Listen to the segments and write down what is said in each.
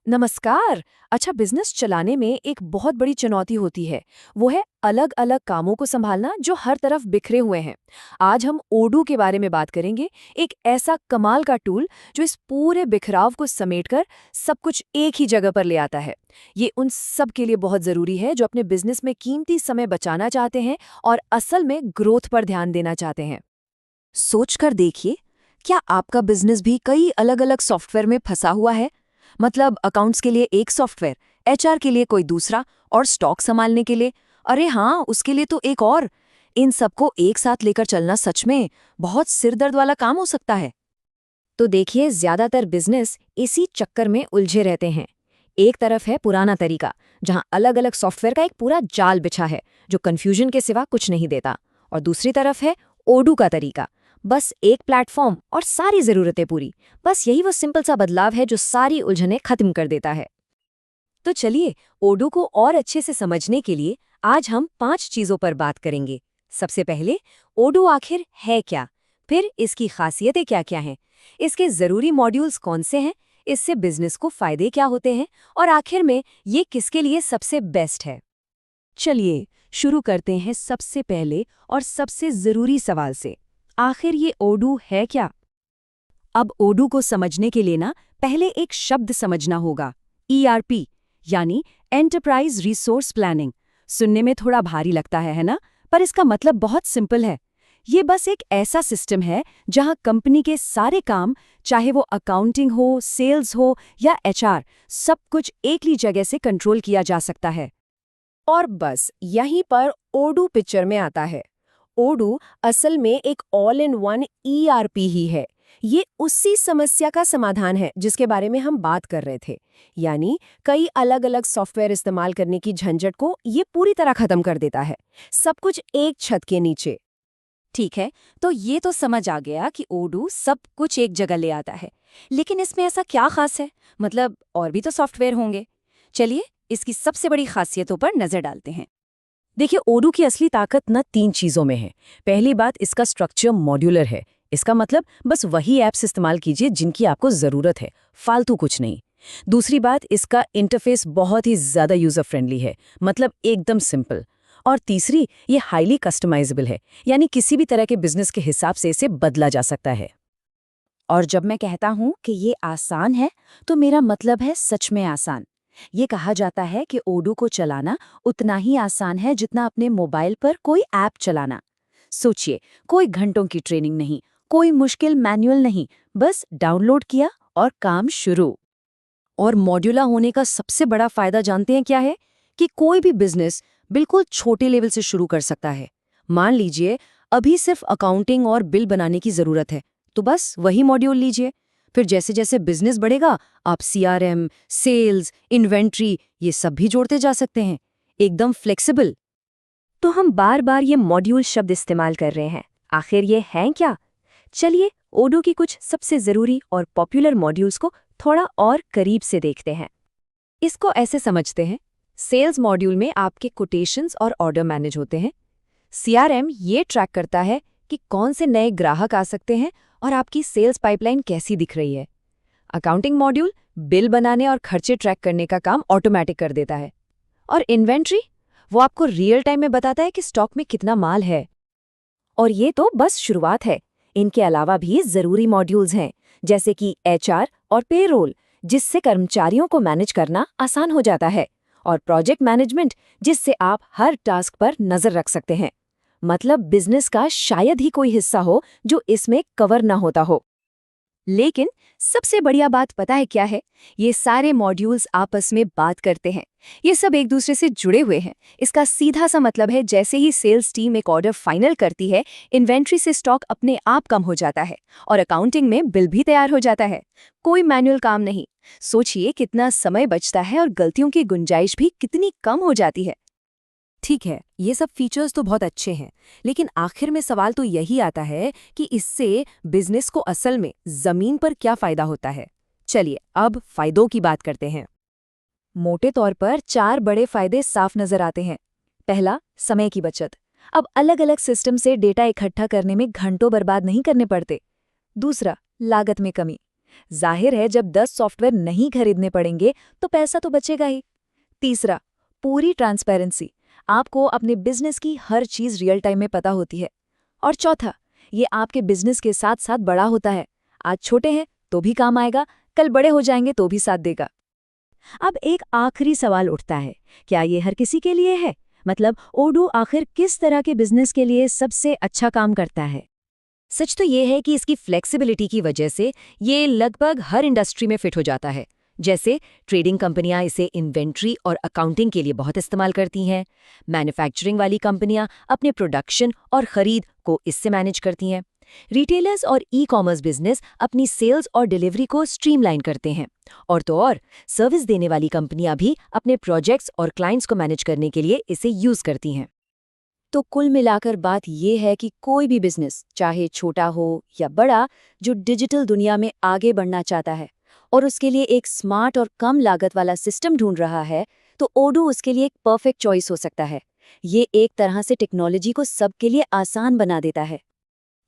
नमस्कार। अच्छा, बिजनेस चलाने में एक बहुत बड़ी चुनौती होती है। वो है अलग अलग कामों को संभालना जो हर तरफ बिखरे हुए हैं। आज हम ओडू के बारे में बात करेंगे, एक ऐसा कमाल का टूल जो इस पूरे बिखराव को समेटकर सब कुछ एक ही जगह पर ले आता है। ये उन सब के लिए बहुत जरूरी है जो अपने बिजनेस में कीमती समय बचाना चाहते हैं और असल में ग्रोथ पर ध्यान देना चाहते हैं। सोचकर देखिए, क्या आपका बिजनेस भी कई अलग अलग सॉफ्टवेयर में फंसा हुआ है? मतलब अकाउंट्स के लिए एक सॉफ्टवेयर, एचआर के लिए कोई दूसरा, और स्टॉक संभालने के लिए, अरे हाँ, उसके लिए तो एक और। इन सबको एक साथ लेकर चलना सच में बहुत सिरदर्द वाला काम हो सकता है। तो देखिए, ज्यादातर बिजनेस इसी चक्कर में उलझे रहते हैं। एक तरफ है पुराना तरीका, जहां अलग अलग सॉफ्टवेयर का एक पूरा जाल बिछा है जो कंफ्यूजन के सिवा कुछ नहीं देता। और दूसरी तरफ है ओडू का तरीका, बस एक प्लेटफॉर्म और सारी जरूरतें पूरी। बस यही वो सिंपल सा बदलाव है जो सारी उलझनें खत्म कर देता है। तो चलिए, ओडू को और अच्छे से समझने के लिए आज हम 5 चीजों पर बात करेंगे। सबसे पहले, ओडू आखिर है क्या? फिर इसकी खासियतें क्या क्या हैं? इसके जरूरी मॉड्यूल्स कौन से हैं? इससे बिजनेस को फायदे क्या होते हैं? और आखिर में ये किसके लिए सबसे बेस्ट है? चलिए, शुरू करते हैं सबसे पहले और सबसे जरूरी सवाल से। आखिर ये ओडू है क्या? अब ओडू को समझने के लिए ना पहले एक शब्द समझना होगा, ईआरपी, यानी एंटरप्राइज रिसोर्स प्लानिंग। सुनने में थोड़ा भारी लगता है ना? पर इसका मतलब बहुत सिंपल है। ये बस एक ऐसा सिस्टम है जहां कंपनी के सारे काम, चाहे वो अकाउंटिंग हो, सेल्स हो या एचआर, सब कुछ एक ही जगह से कंट्रोल किया जा सकता है। और बस यहीं पर ओडू पिक्चर में आता है। ओडू असल में एक ऑल इन वन ईआरपी ही है। ये उसी समस्या का समाधान है जिसके बारे में हम बात कर रहे थे। यानी कई अलग अलग सॉफ्टवेयर इस्तेमाल करने की झंझट को ये पूरी तरह खत्म कर देता है, सब कुछ एक छत के नीचे। ठीक है, तो ये तो समझ आ गया कि ओडू सब कुछ एक जगह ले आता है। लेकिन इसमें ऐसा क्या खास है? मतलब और भी तो सॉफ्टवेयर होंगे। चलिए, इसकी सबसे बड़ी खासियतों पर नजर डालते हैं। देखिए, ओडू की असली ताकत न 3 चीजों में है। पहली बात, इसका स्ट्रक्चर मॉड्यूलर है। इसका मतलब बस वही ऐप्स इस्तेमाल कीजिए जिनकी आपको जरूरत है, फालतू कुछ नहीं। दूसरी बात, इसका इंटरफेस बहुत ही ज्यादा यूजर फ्रेंडली है, मतलब एकदम सिंपल। और तीसरी, ये हाईली कस्टमाइजेबल है, यानी किसी भी तरह के बिजनेस के हिसाब से इसे बदला जा सकता है। और जब मैं कहता हूं कि ये आसान है, तो मेरा मतलब है सच में आसान। ये कहा जाता है कि ओडू को चलाना उतना ही आसान है जितना अपने मोबाइल पर कोई ऐप चलाना। सोचिए, कोई घंटों की ट्रेनिंग नहीं, कोई मुश्किल मैनुअल नहीं, बस डाउनलोड किया और काम शुरू। और मॉड्यूलर होने का सबसे बड़ा फायदा जानते हैं क्या है? कि कोई भी बिजनेस बिल्कुल छोटे लेवल से शुरू कर सकता है। मान लीजिए, अभी सिर्फ अकाउंटिंग और बिल बनाने की जरूरत है, तो बस वही मॉड्यूल लीजिए। फिर जैसे जैसे बिजनेस बढ़ेगा, आप सीआरएम, सेल्स, इन्वेंट्री, ये सब भी जोड़ते जा सकते हैं। एकदम फ्लेक्सिबल। तो हम बार बार ये मॉड्यूल शब्द इस्तेमाल कर रहे हैं, आखिर ये हैं क्या? चलिए, ओडू की कुछ सबसे जरूरी और पॉपुलर मॉड्यूल्स को थोड़ा और करीब से देखते हैं। इसको ऐसे समझते हैं, सेल्स मॉड्यूल में आपके कोटेशंस और ऑर्डर मैनेज होते हैं। सीआरएम ये ट्रैक करता है कि कौन से नए ग्राहक आ सकते हैं और आपकी सेल्स पाइपलाइन कैसी दिख रही है। अकाउंटिंग मॉड्यूल बिल बनाने और खर्चे ट्रैक करने का काम ऑटोमेटिक कर देता है। और इन्वेंट्री, वो आपको रियल टाइम में बताता है कि स्टॉक में कितना माल है। और ये तो बस शुरुआत है। इनके अलावा भी जरूरी मॉड्यूल्स हैं, जैसे कि एचआर और पेरोल, जिससे कर्मचारियों को मैनेज करना आसान हो जाता है। और प्रोजेक्ट मैनेजमेंट, जिससे आप हर टास्क पर नजर रख सकते हैं। मतलब बिजनेस का शायद ही कोई हिस्सा हो जो इसमें कवर ना होता हो। लेकिन सबसे बढ़िया बात पता है क्या है? ये सारे मॉड्यूल्स आपस में बात करते हैं। ये सब एक दूसरे से जुड़े हुए हैं। इसका सीधा सा मतलब है, जैसे ही सेल्स टीम एक ऑर्डर फाइनल करती है, इन्वेंट्री से स्टॉक अपने आप कम हो जाता है और अकाउंटिंग में बिल भी तैयार हो जाता है। कोई मैनुअल काम नहीं। सोचिए कितना समय बचता है और गलतियों की गुंजाइश भी कितनी कम हो जाती है। ठीक है, ये सब फीचर्स तो बहुत अच्छे हैं, लेकिन आखिर में सवाल तो यही आता है कि इससे बिजनेस को असल में जमीन पर क्या फायदा होता है। चलिए, अब फायदों की बात करते हैं। मोटे तौर पर 4 बड़े फायदे साफ नजर आते हैं। पहला, समय की बचत। अब अलग अलग सिस्टम से डेटा इकट्ठा करने में घंटों बर्बाद नहीं करने पड़ते। दूसरा, लागत में कमी। जाहिर है जब 10 सॉफ्टवेयर नहीं खरीदने पड़ेंगे तो पैसा तो बचेगा ही। तीसरा, पूरी ट्रांसपेरेंसी। आपको अपने बिजनेस की हर चीज रियल टाइम में पता होती है। और चौथा, ये आपके बिजनेस के साथ साथ बड़ा होता है। आज छोटे हैं तो भी काम आएगा, कल बड़े हो जाएंगे तो भी साथ देगा। अब एक आखिरी सवाल उठता है, क्या ये हर किसी के लिए है? मतलब ओडू आखिर किस तरह के बिजनेस के लिए सबसे अच्छा काम करता है? सच तो ये है कि इसकी फ्लेक्सिबिलिटी की वजह से ये लगभग हर इंडस्ट्री में फिट हो जाता है। जैसे ट्रेडिंग कंपनियां इसे इन्वेंट्री और अकाउंटिंग के लिए बहुत इस्तेमाल करती हैं। मैन्युफैक्चरिंग वाली कंपनियां अपने प्रोडक्शन और खरीद को इससे मैनेज करती हैं। रिटेलर्स और ई कॉमर्स बिजनेस अपनी सेल्स और डिलीवरी को स्ट्रीमलाइन करते हैं। और तो और सर्विस देने वाली कंपनियां भी अपने प्रोजेक्ट्स और क्लाइंट्स को मैनेज करने के लिए इसे यूज करती हैं। तो कुल मिलाकर बात यह है कि कोई भी बिजनेस, चाहे छोटा हो या बड़ा, जो डिजिटल दुनिया में आगे बढ़ना चाहता है और उसके लिए एक स्मार्ट और कम लागत वाला सिस्टम ढूंढ रहा है, तो ओडू उसके लिए एक परफेक्ट चॉइस हो सकता है। ये एक तरह से टेक्नोलॉजी को सबके लिए आसान बना देता है।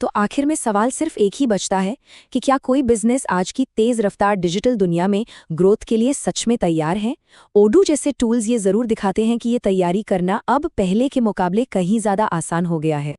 तो आखिर में सवाल सिर्फ एक ही बचता है कि क्या कोई बिजनेस आज की तेज रफ्तार डिजिटल दुनिया में ग्रोथ के लिए सच में तैयार है? ओडू जैसे टूल्स ये जरूर दिखाते हैं कि ये तैयारी करना अब पहले के मुकाबले कहीं ज्यादा आसान हो गया है।